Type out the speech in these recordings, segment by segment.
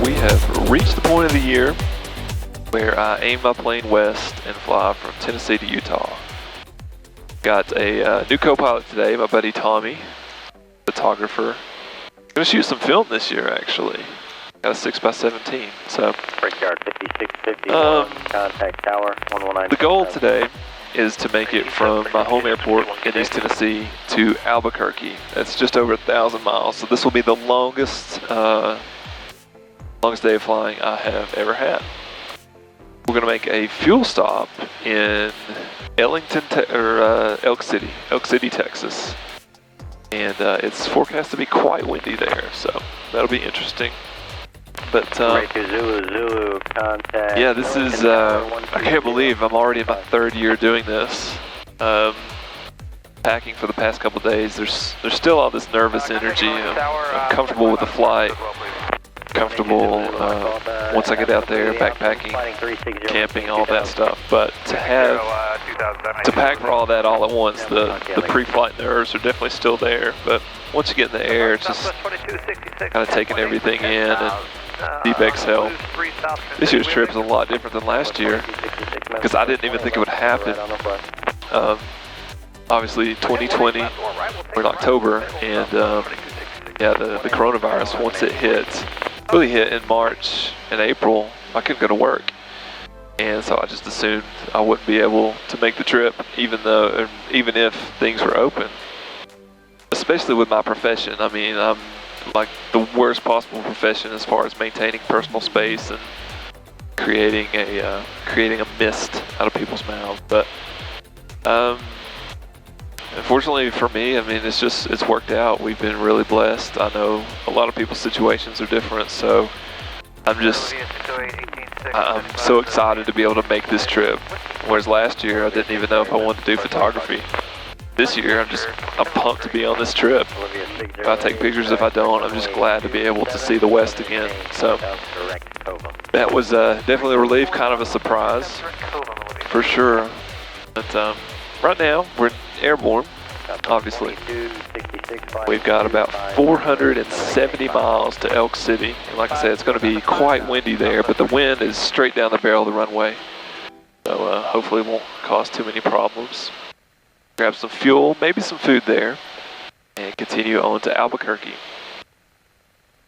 we have reached the point of the year where I aim my plane west and fly from Tennessee to Utah. Got a new co-pilot today, my buddy Tommy, photographer. Gonna shoot some film this year, actually. Got a 6x17, so. Brickyard 5651, contact tower 119. The goal today is to make it from my home airport in East Tennessee to Albuquerque. That's just over 1,000 miles, so this will be the longest day of flying I have ever had. We're gonna make a fuel stop in Elk City, Texas. And it's forecast to be quite windy there, so that'll be interesting. But Zulu, contact. yeah, this is, I can't believe I'm already in my 3rd year doing this. Packing for the past couple days, there's still all this nervous energy. I'm comfortable with the flight, comfortable once I get out there, backpacking, camping, all that stuff. But to pack for all that all at once, the pre-flight nerves are definitely still there. But once you get in the air, it's just kind of taking everything in and deep exhale. This year's trip is a lot different than last year because I didn't even think it would happen. Obviously 2020, we're in October, and yeah, the coronavirus, once it really hit in March and April, I couldn't go to work. And so I just assumed I wouldn't be able to make the trip even if things were open. Especially with my profession. I mean, I'm like the worst possible profession as far as maintaining personal space and creating a mist out of people's mouths. But unfortunately for me, I mean, it's worked out. We've been really blessed. I know a lot of people's situations are different, so I'm so excited to be able to make this trip. Whereas last year, I didn't even know if I wanted to do photography. This year, I'm pumped to be on this trip. If I take pictures, if I don't, I'm just glad to be able to see the West again. So that was definitely a relief, kind of a surprise, for sure. But right now, we're airborne, obviously. We've got about 470 miles to Elk City. And like I said, it's going to be quite windy there, but the wind is straight down the barrel of the runway. So hopefully it won't cause too many problems. Grab some fuel, maybe some food there, and continue on to Albuquerque.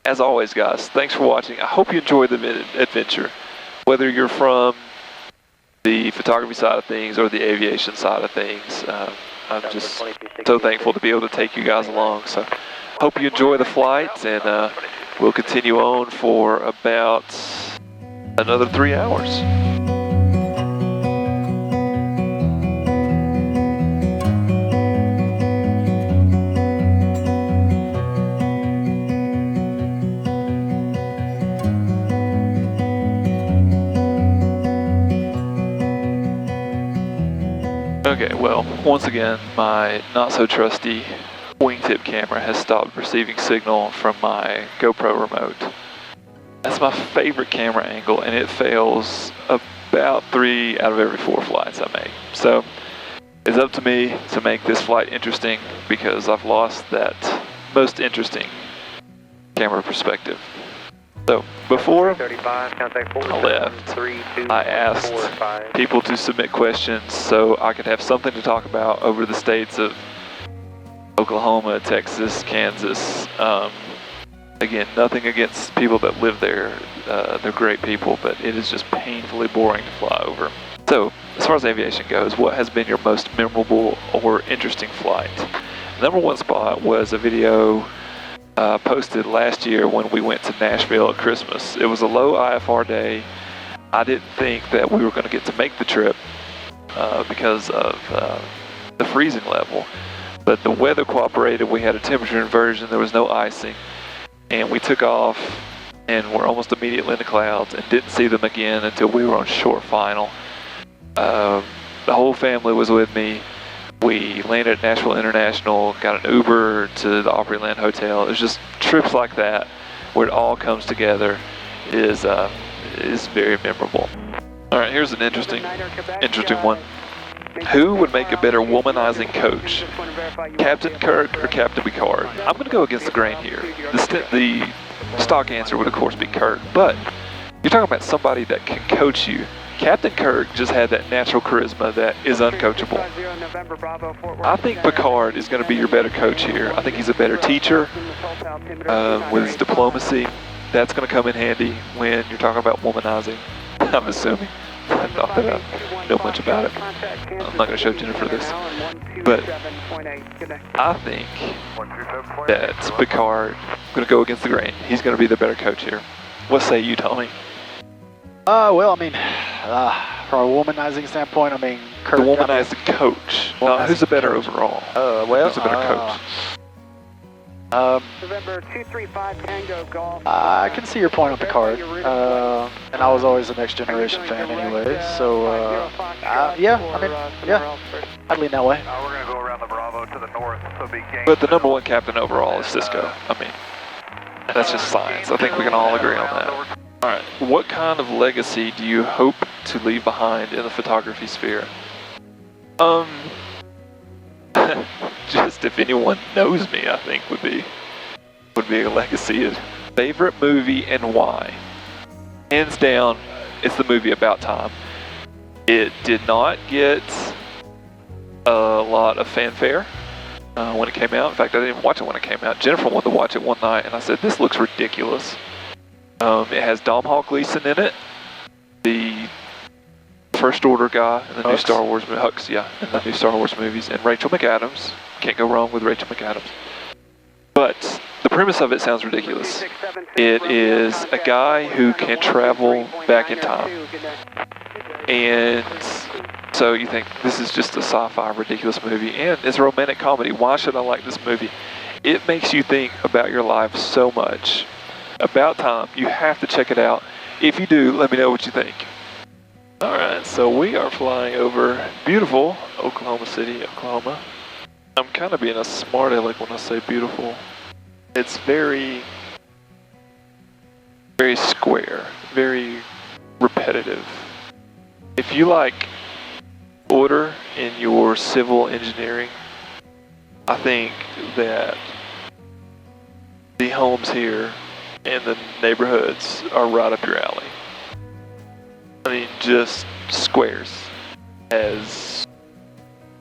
As always, guys, thanks for watching. I hope you enjoyed the adventure. Whether you're from the photography side of things or the aviation side of things, I'm just so thankful to be able to take you guys along. So hope you enjoy the flight, and we'll continue on for about another 3 hours. Okay, well, once again, my not-so-trusty wingtip camera has stopped receiving signal from my GoPro remote. That's my favorite camera angle, and it fails about 3 out of every 4 flights I make. So, it's up to me to make this flight interesting because I've lost that most interesting camera perspective. So, before I left, I asked people to submit questions so I could have something to talk about over the states of Oklahoma, Texas, Kansas. Again, nothing against people that live there. They're great people, but it is just painfully boring to fly over. So, as far as aviation goes, what has been your most memorable or interesting flight? The number 1 spot was a video posted last year when we went to Nashville at Christmas. It was a low IFR day. I didn't think that we were going to get to make the trip because of the freezing level. But the weather cooperated. We had a temperature inversion. There was no icing. And we took off and were almost immediately in the clouds and didn't see them again until we were on short final. The whole family was with me. We landed at Nashville International, got an Uber to the Opryland Hotel. It's just trips like that where it all comes together is very memorable. All right, here's an interesting one. Who would make a better womanizing coach, Captain Kirk or Captain Picard? I'm going to go against the grain here. The stock answer would of course be Kirk, but you're talking about somebody that can coach you. Captain Kirk just had that natural charisma that is uncoachable. I think Picard is going to be your better coach here. I think he's a better teacher with his diplomacy. That's going to come in handy when you're talking about womanizing, I'm assuming. Not that I know much about it. I'm not going to show Jennifer this. But I think that Picard is going to go against the grain. He's going to be the better coach here. What say you, Tommy? Well, I mean, from a womanizing standpoint, I mean, Kirk. The womanizing coach. Who's the better overall? Well, who's the better coach? November 235 Tango Golf. I can see your point on Picard, and I was always a Next Generation fan anyway, so, yeah, I mean, yeah, I'd lean that way. We're going to go around the Bravo to the north, so be game. But the number one captain overall is Cisco. I mean, that's just science. I think we can all agree on that. All right, what kind of legacy do you hope to leave behind in the photography sphere? Just if anyone knows me, I think would be a legacy. Favorite movie and why? Hands down, it's the movie About Time. It did not get a lot of fanfare when it came out. In fact, I didn't even watch it when it came out. Jennifer wanted to watch it one night, and I said, "This looks ridiculous." It has Domhnall Gleeson in it, the First Order guy in the new Star Wars movie, Hux, yeah, in the new Star Wars movies, and Rachel McAdams. Can't go wrong with Rachel McAdams. But the premise of it sounds ridiculous. It is a guy who can travel back in time. And so you think, this is just a sci-fi ridiculous movie, and it's a romantic comedy. Why should I like this movie? It makes you think about your life so much. About Time. You have to check it out. If you do, let me know what you think. Alright, so we are flying over beautiful Oklahoma City, Oklahoma. I'm kind of being a smart aleck when I say beautiful. It's very, very square, very repetitive. If you like order in your civil engineering, I think that the homes here and the neighborhoods are right up your alley. I mean, just squares as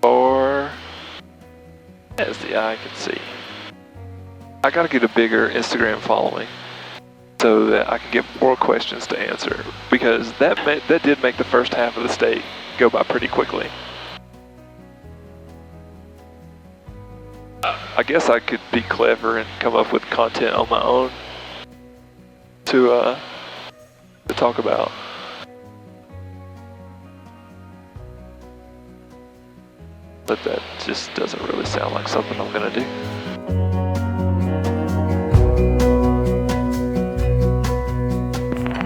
far as the eye can see. I gotta get a bigger Instagram following so that I can get more questions to answer, because that did make the first half of the state go by pretty quickly. I guess I could be clever and come up with content on my own to talk about. But that just doesn't really sound like something I'm gonna do.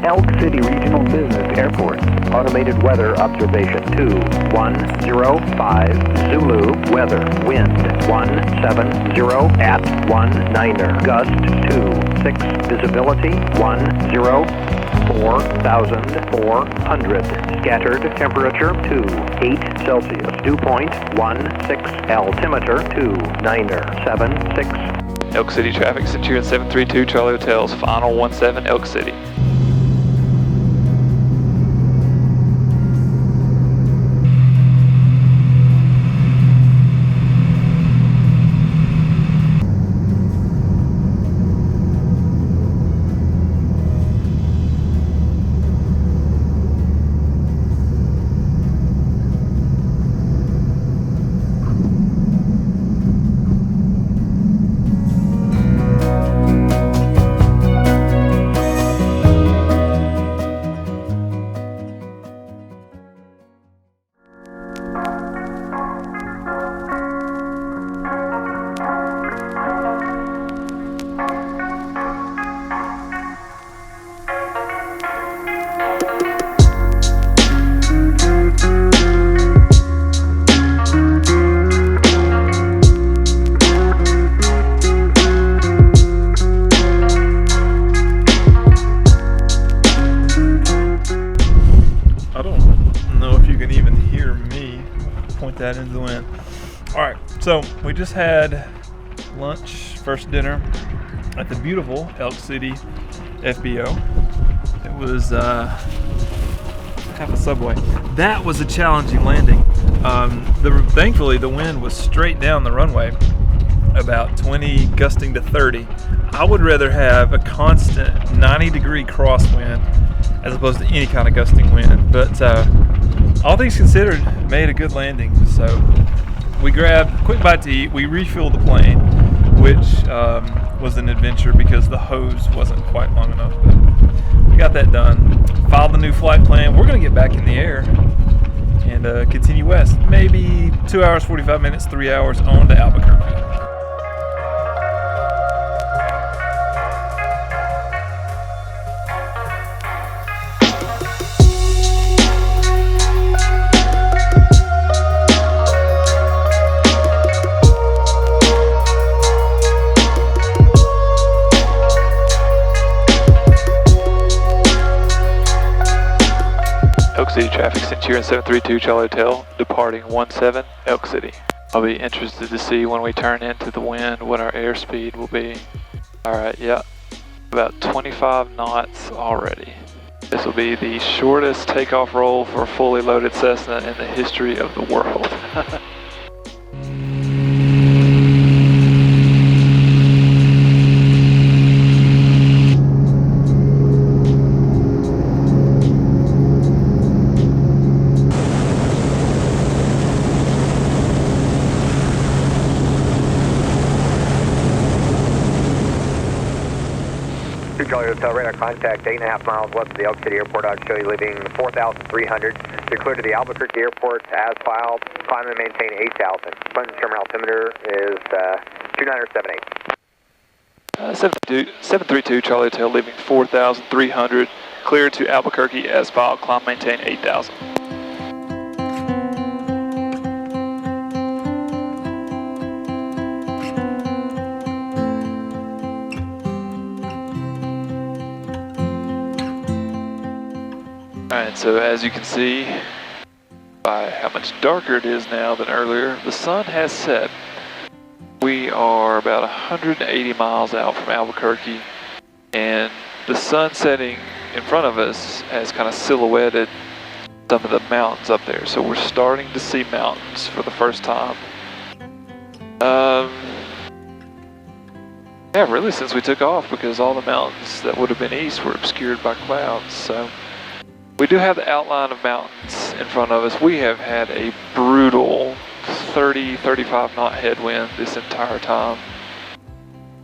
Elk City Regional Business Airport. Automated weather observation 2105 Zulu weather. Wind 170 at 19er. Gust 26. Visibility 104,400. Scattered temperature 28 Celsius. Dew point 16. Altimeter 29er 76. Elk City traffic, Centurion 732 Charlie Hotels, final 17 Elk City. That into the wind. All right, so we just had lunch, first dinner at the beautiful Elk City FBO. It was half a subway. That was a challenging landing. Thankfully, the wind was straight down the runway, about 20, gusting to 30. I would rather have a constant 90-degree crosswind as opposed to any kind of gusting wind. But all things considered, made a good landing. So we grabbed a quick bite to eat. We refueled the plane, which was an adventure because the hose wasn't quite long enough. But we got that done. Filed the new flight plan. We're going to get back in the air and continue west. Maybe 2 hours, 45 minutes, 3 hours on to Albuquerque. Elk City traffic, Centurion 732 Charlie Hotel, departing 17 Elk City. I'll be interested to see when we turn into the wind what our airspeed will be. Alright, yeah, about 25 knots already. This will be the shortest takeoff roll for a fully loaded Cessna in the history of the world. Charlie Hotel radar contact 8.5 miles west of the Elk City Airport. I'll show you leaving 4,300. You're clear to the Albuquerque Airport as filed. Climb and maintain 8,000. Plane terminal altimeter is 2978. 732 Charlie Hotel leaving 4,300. Clear to Albuquerque as filed. Climb maintain 8,000. Alright, so as you can see by how much darker it is now than earlier, the sun has set. We are about 180 miles out from Albuquerque, and the sun setting in front of us has kind of silhouetted some of the mountains up there. So we're starting to see mountains for the first time. Yeah, really since we took off, because all the mountains that would have been east were obscured by clouds. So we do have the outline of mountains in front of us. We have had a brutal 30, 35 knot headwind this entire time.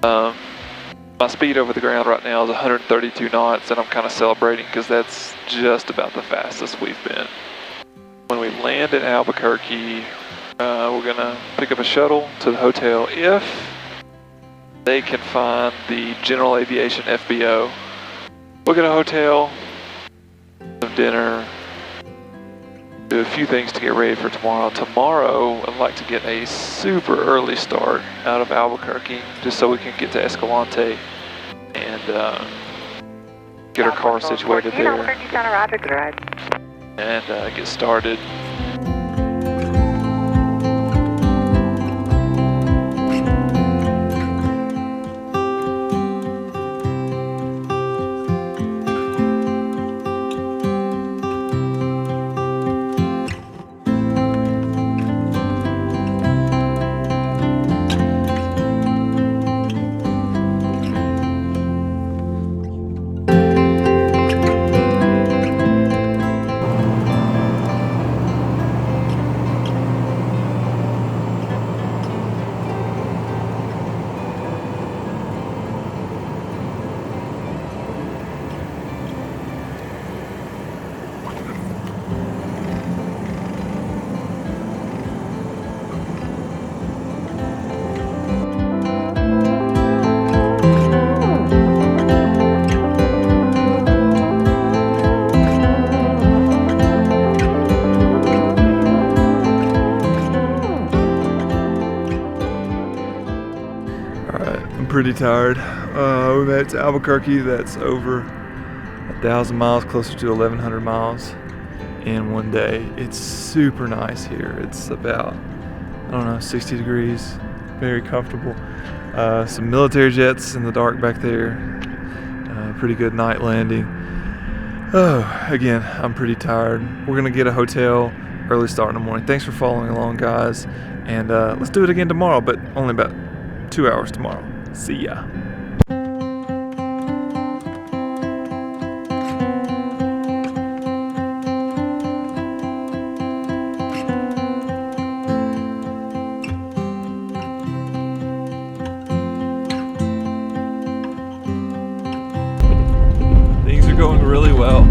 My speed over the ground right now is 132 knots, and I'm kind of celebrating because that's just about the fastest we've been. When we land in Albuquerque, we're gonna pick up a shuttle to the hotel if they can find the General Aviation FBO. We'll get a hotel, some dinner, do a few things to get ready for tomorrow. Tomorrow, I'd like to get a super early start out of Albuquerque, just so we can get to Escalante and get our car situated there and get started. Pretty tired. We made it to Albuquerque. That's over 1,000 miles, closer to 1,100 miles in one day. It's super nice here. It's about, I don't know, 60 degrees, very comfortable. Some military jets in the dark back there. Pretty good night landing. Oh, again, I'm pretty tired. We're gonna get a hotel, early start in the morning. Thanks for following along, guys. And let's do it again tomorrow, but only about 2 hours tomorrow. See ya. Things are going really well.